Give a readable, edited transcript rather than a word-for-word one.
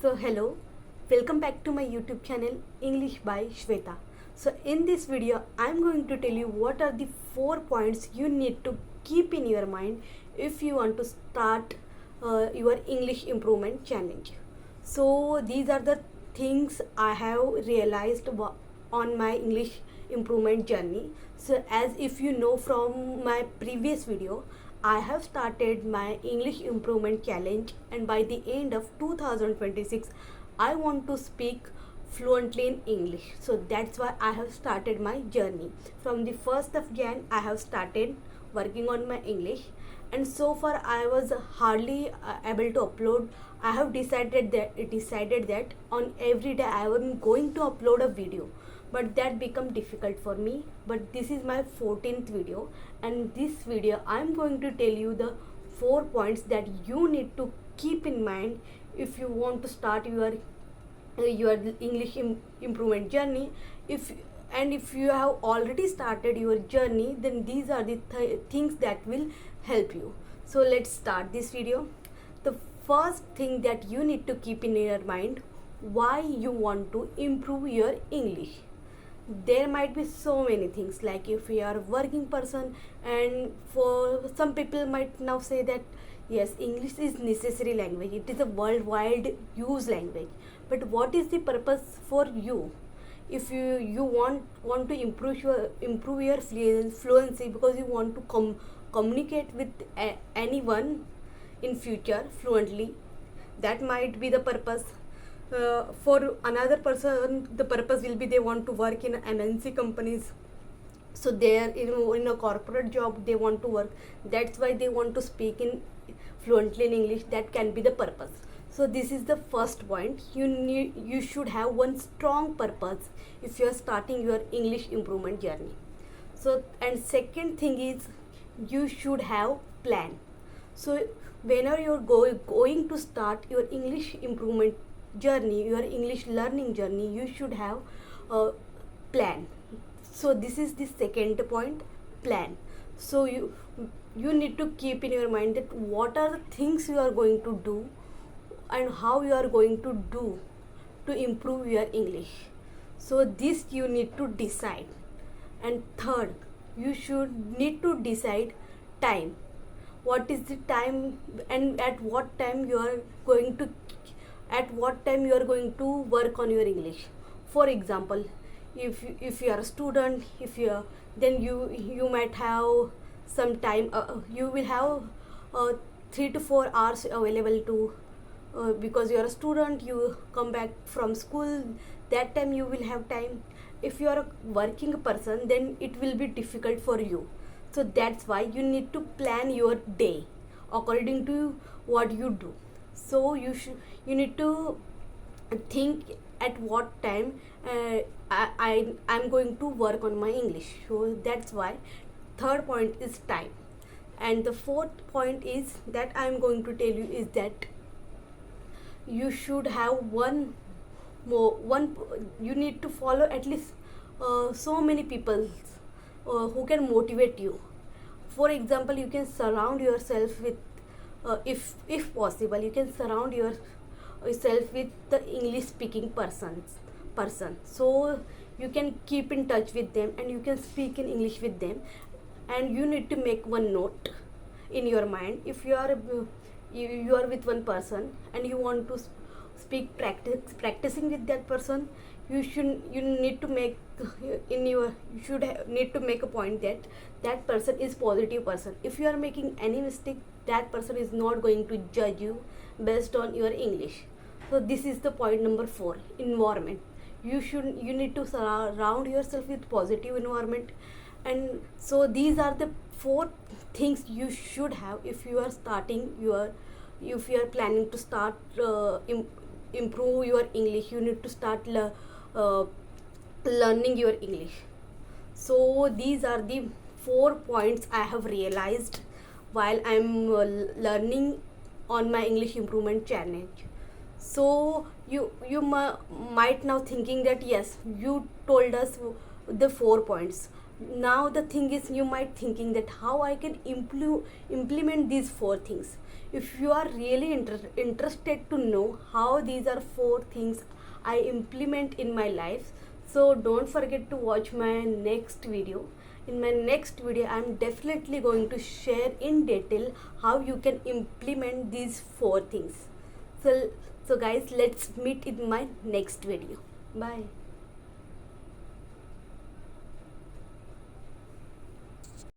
So hello, welcome back to my YouTube channel English by Shweta. So in this video I'm going to tell you what are the 4 points you need to keep in your mind if you want to start your English improvement challenge. So these are the things I have realized on my English improvement journey. So as if you know from my previous video, I have started my English improvement challenge, and by the end of 2026 I want to speak fluently in English. So that's why I have started my journey. From the 1st of Jan I have started working on my English, and so far I was hardly able to upload. I have decided that on every day I am going to upload a video, but that become difficult for me. But this is my 14th video, and this video I am going to tell you the 4 points that you need to keep in mind if you want to start your English improvement journey. If you have already started your journey, then these are the things that will help you. So let's start this video. The first thing that you need to keep in your mind, why you want to improve your English. There might be so many things, like if you are a working person, and for some people might now say that yes, English is necessary language, it is a worldwide use language. But what is the purpose for you? If you want to improve your fluency because you want to communicate with anyone in future fluently, that might be the purpose. For another person, the purpose will be they want to work in MNC companies, so they are in a corporate job, they want to work, that's why they want to speak in fluently in English. That can be the purpose. So this is the first point. You should have one strong purpose if you are starting your English improvement journey. So, and second thing is, you should have plan. So whenever you're going to start your English improvement journey, your English learning journey, you should have a plan. So this is the second point, plan. So you need to keep in your mind that what are the things you are going to do and how you are going to do to improve your English. So this you need to decide. And third, you should need to decide time. What is the time, and at what time you are going to work on your English. For example, if you are a student, then you might have some time, you will have 3 to 4 hours available to because you are a student, you come back from school, that time you will have time. If you are a working person, then it will be difficult for you. So that's why you need to plan your day according to what you do. So you need to think at what time I'm going to work on my English. So that's why third point is time. And the fourth point is that I'm going to tell you is that you should have you need to follow at least so many people who can motivate you. For example, you can surround yourself with if possible, you can surround yourself with the English speaking person, so you can keep in touch with them and you can speak in English with them. And you need to make one note in your mind. If you are with one person and you want to practicing with that person, you need to make a point that person is positive person. If you are making any mistake, that person is not going to judge you based on your English. So this is the point number 4, environment. You need to surround yourself with positive environment. And so these are the 4 things you should have if you are planning to start improve your English. You need to start learning your English. So these are the 4 points I have realized while I'm learning on my English improvement challenge. So you might now thinking that yes, you told us the 4 points, Now the thing is, you might thinking that how I can implement these four things. If you are really interested to know how these are four things I implement in my life, so don't forget to watch my next video. In my next video, I'm definitely going to share in detail how you can implement these four things. So guys, let's meet in my next video. Bye.